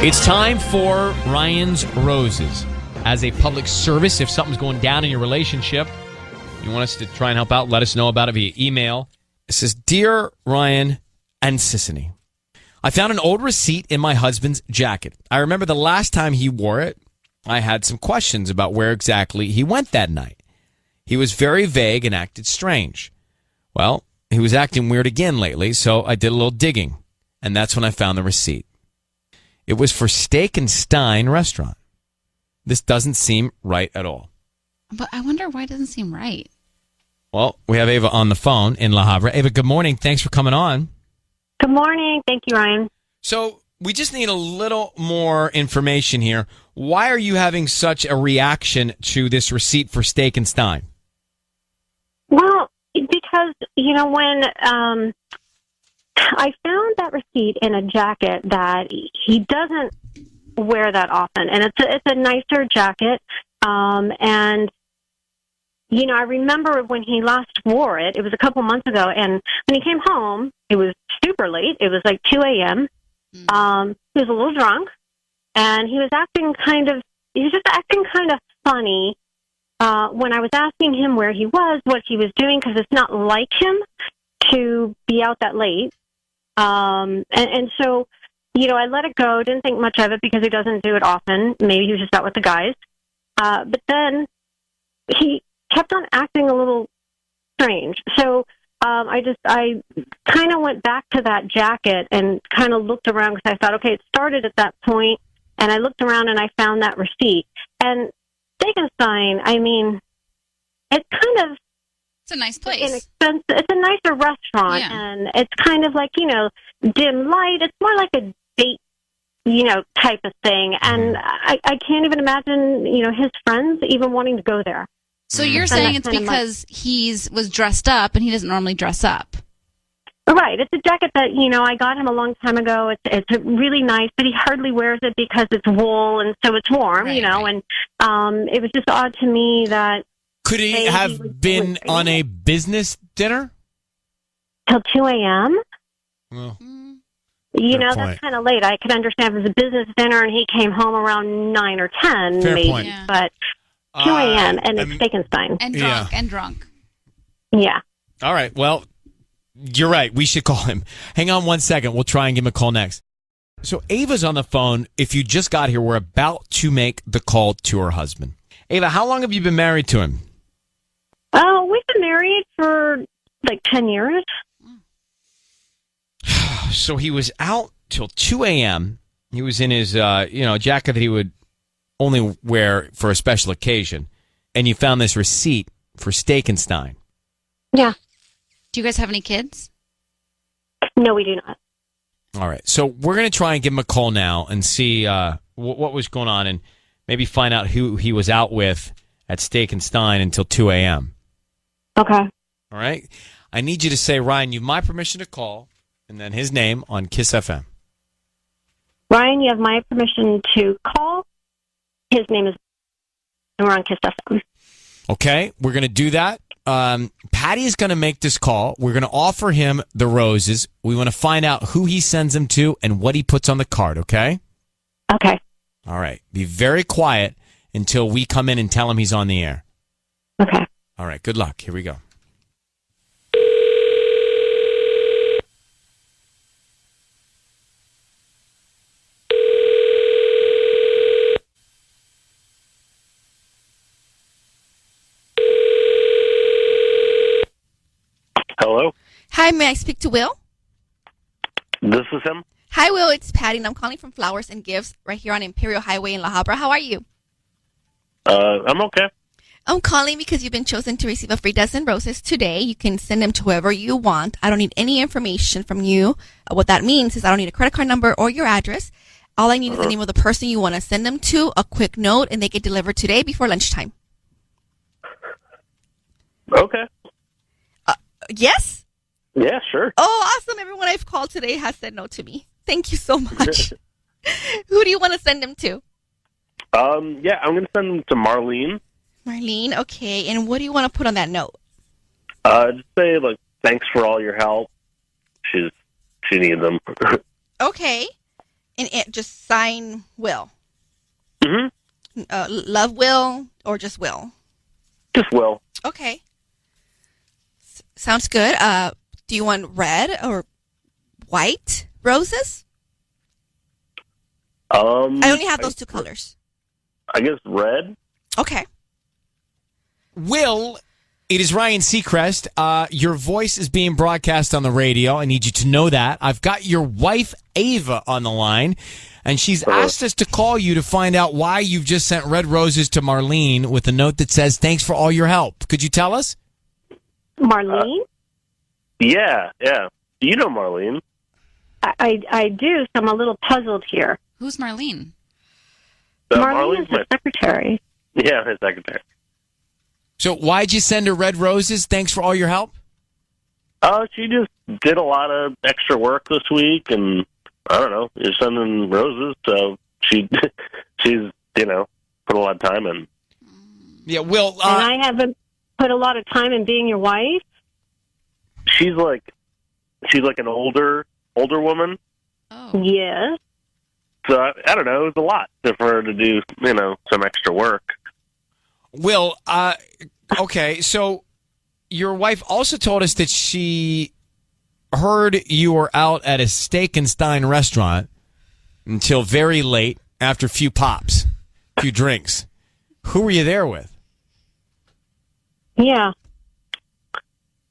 It's time for Ryan's Roses. As a public service, if something's going down in your relationship, you want us to try and help out, let us know about it via email. It says, Dear Ryan and Sissany, I found an old receipt in my husband's jacket. I remember the last time he wore it, I had some questions about where exactly he went that night. He was very vague and acted strange. Well, he was acting weird again lately, so I did a little digging, and that's when I found the receipt. It was for Steak and Stein restaurant. This doesn't seem right at all. But I wonder why it doesn't seem right. Well, we have Ava on the phone in La Habra. Ava, good morning. Thanks for coming on. Good morning. Thank you, Ryan. So we just need a little more information here. Why are you having such a reaction to this receipt for Steak and Stein? Well, because, when I found that receipt in a jacket that he doesn't wear that often, and it's a nicer jacket, and I remember when he last wore it. It was a couple months ago, and when he came home, it was super late. It was like 2 a.m. He was a little drunk, and he was acting kind of funny when I was asking him where he was, what he was doing, because it's not like him to be out that late. And so, I let it go, didn't think much of it because he doesn't do it often. Maybe he was just out with the guys. But then he kept on acting a little strange. So I kind of went back to that jacket and kind of looked around because I thought, okay, it started at that point, and I looked around and I found that receipt. And Steak and Stein, it's kind of it's a nice place. Inexpensive. It's a nicer restaurant, and it's kind of like, dim light. It's more like a date, type of thing. And I can't even imagine, his friends even wanting to go there. So you're saying it's because he was dressed up and he doesn't normally dress up. Right. It's a jacket that, I got him a long time ago. It's really nice, but he hardly wears it because it's wool and so it's warm, right. And it was just odd to me that... Could he have been on a business dinner? Till 2 a.m.? Well, that's kind of late. I could understand if it was a business dinner and he came home around 9 or 10, fair maybe. Point. Yeah. But 2 a.m. and it's Steak and Stein. And drunk. Yeah. All right. Well, you're right. We should call him. Hang on one second. We'll try and give him a call next. So Ava's on the phone. If you just got here, we're about to make the call to her husband. Ava, how long have you been married to him? Oh, we've been married for like 10 years. So he was out till 2 a.m. He was in his, jacket that he would only wear for a special occasion. And you found this receipt for Steak and Stein. Yeah. Do you guys have any kids? No, we do not. All right. So we're going to try and give him a call now and see what was going on and maybe find out who he was out with at Steak and Stein until 2 a.m. Okay. All right. I need you to say, Ryan, you have my permission to call, and then his name on Kiss FM. Ryan, you have my permission to call. His name is... and we're on Kiss FM. Okay. We're going to do that. Patty is going to make this call. We're going to offer him the roses. We want to find out who he sends them to and what he puts on the card, okay? Okay. All right. Be very quiet until we come in and tell him he's on the air. Okay. All right. Good luck. Here we go. Hello? Hi, may I speak to Will? This is him? Hi, Will. It's Patty, and I'm calling from Flowers and Gifts right here on Imperial Highway in La Habra. How are you? I'm okay. I'm calling because you've been chosen to receive a free dozen roses today. You can send them to whoever you want. I don't need any information from you. What that means is I don't need a credit card number or your address. All I need is the name of the person you want to send them to, a quick note, and they get delivered today before lunchtime. Okay. Yes? Yeah, sure. Oh, awesome. Everyone I've called today has said no to me. Thank you so much. Who do you want to send them to? Yeah, I'm going to send them to Marlene. Marlene, okay. And what do you want to put on that note? Just say, like, thanks for all your help. She needs them. Okay. And it just sign Will. Mm-hmm. Love Will or just Will? Just Will. Okay. Sounds good. Do you want red or white roses? I only have those two colors. I guess red. Okay. Will, it is Ryan Seacrest. Your voice is being broadcast on the radio. I need you to know that. I've got your wife, Ava, on the line, and she's asked us to call you to find out why you've just sent red roses to Marlene with a note that says, thanks for all your help. Could you tell us? Marlene? Yeah. Do you know Marlene? I do, so I'm a little puzzled here. Who's Marlene? Marlene is the secretary. Yeah, his secretary. So why'd you send her red roses? Thanks for all your help? She just did a lot of extra work this week, and I don't know, you're sending roses, so she's, put a lot of time in. Yeah, Will. And I haven't put a lot of time in being your wife? She's like an older woman. Oh. Yes. So I don't know, it was a lot for her to do, some extra work. Will, okay, so your wife also told us that she heard you were out at a Steak and Stein restaurant until very late after a few pops, a few drinks. Who were you there with? Yeah.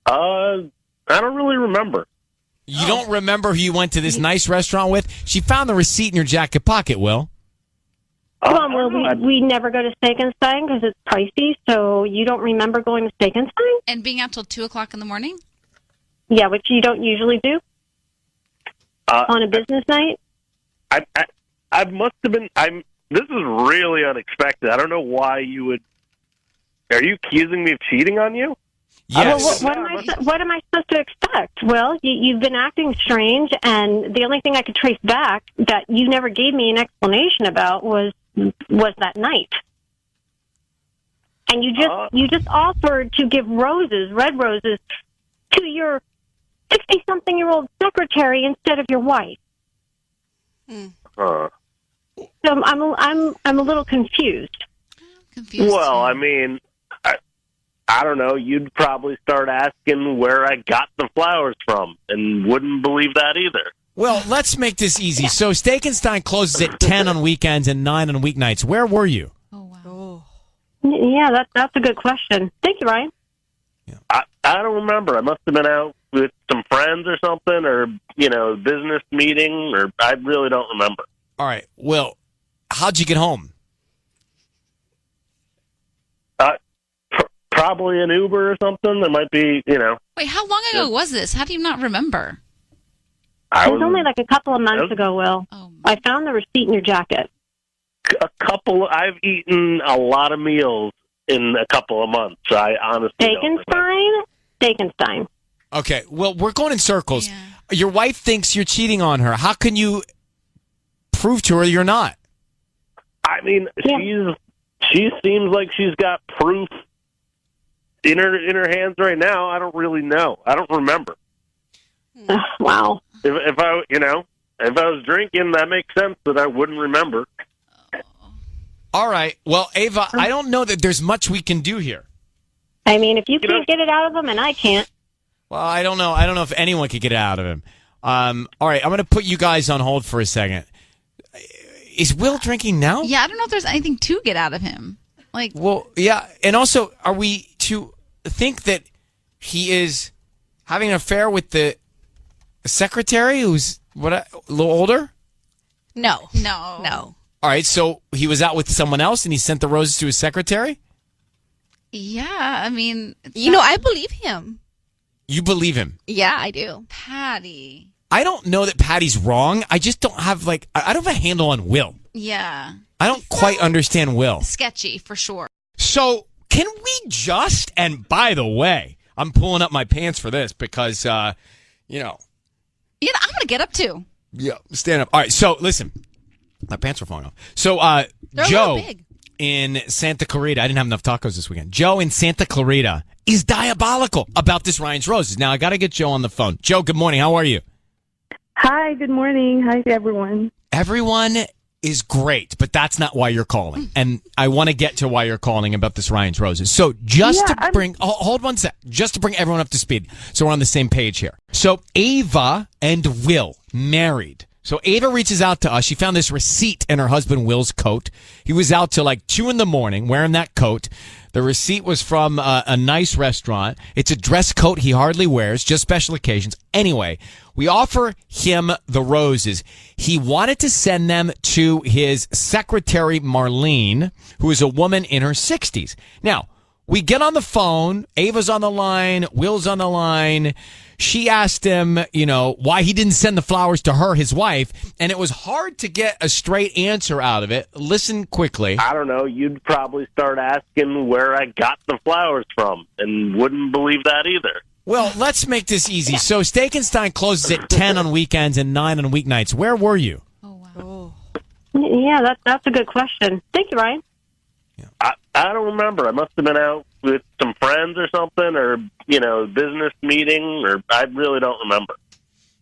I don't really remember. You don't remember who you went to this nice restaurant with? She found the receipt in your jacket pocket, Will. Well, we never go to Steak and Stein because it's pricey, so you don't remember going to Steak and Stein? And being out till 2 o'clock in the morning? Yeah, which you don't usually do on a business night? I must have been, this is really unexpected. I don't know why you would, are you accusing me of cheating on you? Yes. Well, what am I supposed to expect? Well, you've been acting strange, and the only thing I could trace back that you never gave me an explanation about was that night. And you just offered to give red roses, to your 60-something-year-old secretary instead of your wife. So I'm a little confused. Well, I mean, I don't know. You'd probably start asking where I got the flowers from, and wouldn't believe that either. Well, let's make this easy. So Steak and Stein closes at 10 on weekends and 9 on weeknights. Where were you? Oh, wow. Yeah, that's a good question. Thank you, Ryan. Yeah. I don't remember. I must have been out with some friends or something, or, business meeting, or I really don't remember. All right. Well, how'd you get home? Probably an Uber or something. There might be, Wait, how long ago was this? How do you not remember? It was only like a couple of months ago, Will. Oh. I found the receipt in your jacket. I've eaten a lot of meals in a couple of months. I honestly don't remember. Steak and Stein. Okay. Well, we're going in circles. Yeah. Your wife thinks you're cheating on her. How can you prove to her you're not? I mean, she seems like she's got proof in her hands right now. I don't really know. I don't remember. Wow. If I was drinking, that makes sense that I wouldn't remember. All right. Well, Ava, I don't know that there's much we can do here. I mean, if you can't get it out of him and I can't. Well, I don't know. I don't know if anyone could get it out of him. All right. I'm going to put you guys on hold for a second. Is Will drinking now? Yeah, I don't know if there's anything to get out of him. Well, yeah. And also, are we to think that he is having an affair with the secretary who's a little older? No. All right, so he was out with someone else and he sent the roses to his secretary? Yeah, I mean... I believe him. You believe him? Yeah, I do. Patty. I don't know that Patty's wrong. I just don't have, I don't have a handle on Will. Yeah. I don't quite understand Will. Sketchy, for sure. So, can we just, and by the way, I'm pulling up my pants for this because, Yeah, I'm going to get up too. Yeah, stand up. All right, so listen. My pants were falling off. So, They're Joe a little big. in Santa Clarita, I didn't have enough tacos this weekend. Joe in Santa Clarita is diabolical about this Ryan's Roses. Now, I got to get Joe on the phone. Joe, good morning. How are you? Hi, good morning. Hi, everyone. Everyone is great, but that's not why you're calling. And I want to get to why you're calling about this Ryan's Roses. So hold one sec, just to bring everyone up to speed so we're on the same page here. So Ava and Will married. So Ava reaches out to us. She found this receipt in her husband Will's coat. He was out till like 2 a.m. wearing that coat. The receipt was from a nice restaurant. It's a dress coat he hardly wears, just special occasions. Anyway, we offer him the roses. He wanted to send them to his secretary, Marlene, who is a woman in her 60s. Now, we get on the phone. Ava's on the line. Will's on the line. She asked him, why he didn't send the flowers to her, his wife, and it was hard to get a straight answer out of it. Listen quickly. I don't know. You'd probably start asking where I got the flowers from and wouldn't believe that either. Well, let's make this easy. So Steakenstein closes at 10 on weekends and 9 on weeknights. Where were you? Oh, wow. Yeah, that's a good question. Thank you, Ryan. I don't remember. I must have been out with some friends or something, or, business meeting, or I really don't remember.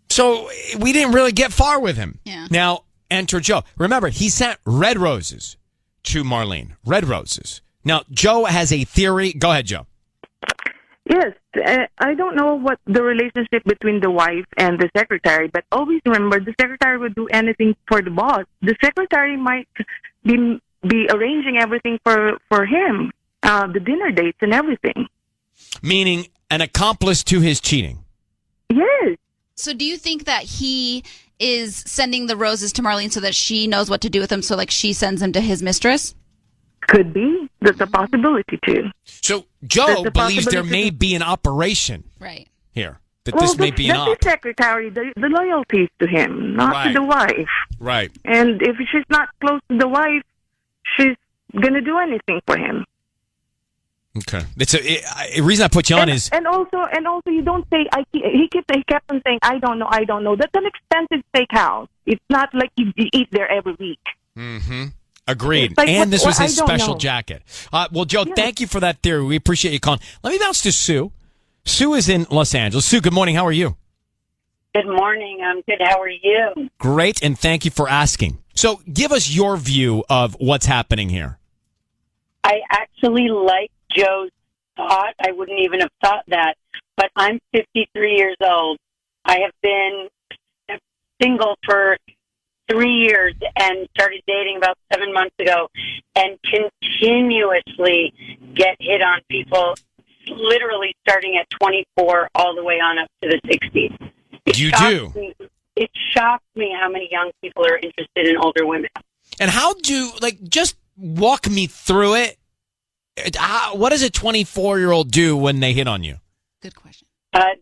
So we didn't really get far with him. Yeah. Now, enter Joe. Remember, he sent red roses to Marlene. Red roses. Now, Joe has a theory. Go ahead, Joe. Yes, I don't know what the relationship between the wife and the secretary, but always remember the secretary would do anything for the boss. The secretary might be arranging everything for him, the dinner dates and everything. Meaning an accomplice to his cheating. Yes. So do you think that he is sending the roses to Marlene so that she knows what to do with them, so like she sends them to his mistress? Could be. There's a possibility too. So Joe believes there may be an operation here. That this may be an op. That's the secretary. The loyalty is to him, not to the wife. Right. And if she's not close to the wife, she's going to do anything for him. Okay. The reason I put you on is... And also, you don't say... He kept on saying, I don't know. That's an expensive steakhouse. It's not like you eat there every week. Mm-hmm. Agreed. Like, and this was his I don't special know. jacket. Well, Joe, thank you for that theory. We appreciate you calling. Let me bounce to Sue. Sue is in Los Angeles. Sue, good morning. How are you? Good morning. I'm good. How are you? Great, and thank you for asking. So give us your view of what's happening here. I actually like Joe's thought. I wouldn't even have thought that. But I'm 53 years old. I have been single for 3 years and started dating about 7 months ago, and continuously get hit on people, literally starting at 24 all the way on up to the 60s. It shocks me how many young people are interested in older women. And just walk me through it. What does a 24-year-old do when they hit on you? Good question.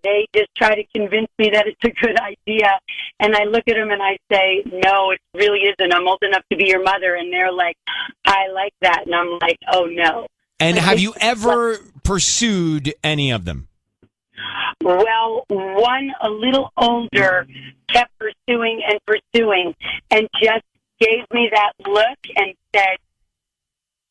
They just try to convince me that it's a good idea. And I look at them and I say, no, it really isn't. I'm old enough to be your mother. And they're like, I like that. And I'm like, oh, no. And have you ever pursued any of them? Well, one a little older kept pursuing and just gave me that look and said,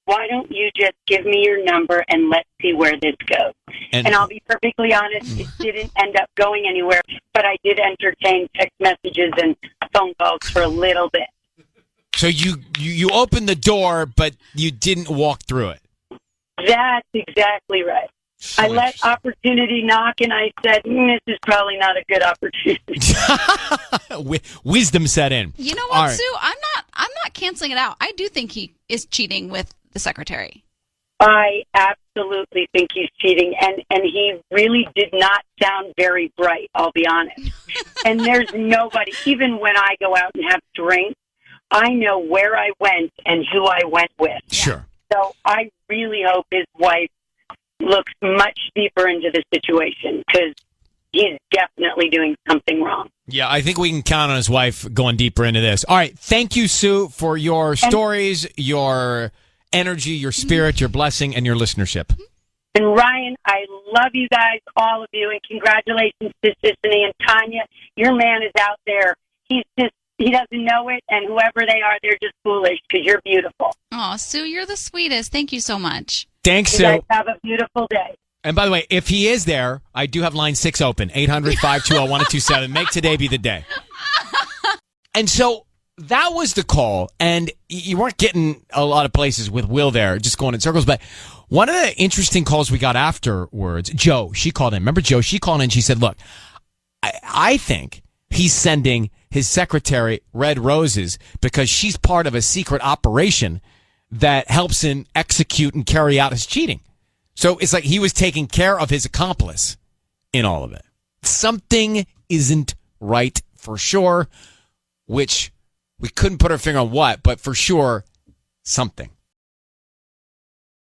why don't you just give me your number and let's see where this goes? And I'll be perfectly honest, it didn't end up going anywhere, but I did entertain text messages and phone calls for a little bit. So you opened the door, but you didn't walk through it. That's exactly right. So I let opportunity knock, and I said, this is probably not a good opportunity. Wisdom set in. You know what, Sue? I'm not canceling it out. I do think he is cheating with the secretary. I absolutely think he's cheating, and he really did not sound very bright, I'll be honest. And there's nobody, even when I go out and have drinks, I know where I went and who I went with. Sure. So I really hope his wife looks much deeper into the situation, because he's definitely doing something wrong. Yeah, I think we can count on his wife going deeper into this. All right. Thank you, Sue, for your stories, your energy, your spirit, your blessing, and your listenership. And Ryan, I love you guys, all of you, and congratulations to Sissany and Tanya. Your man is out there. He doesn't know it, and whoever they are, they're just foolish, because you're beautiful. Oh, Sue, you're the sweetest. Thank you so much. Thanks, Sue. You guys have a beautiful day. And by the way, if he is there, I do have line 6 open, 800-520-1027. Make today be the day. And so that was the call, and you weren't getting a lot of places with Will there, just going in circles. But one of the interesting calls we got afterwards, Joe, she called in. Remember Joe? She called in. She said, look, I think he's sending his secretary red roses because she's part of a secret operation that helps him execute and carry out his cheating. So it's like he was taking care of his accomplice in all of it. Something isn't right for sure, which we couldn't put our finger on what, but for sure, something.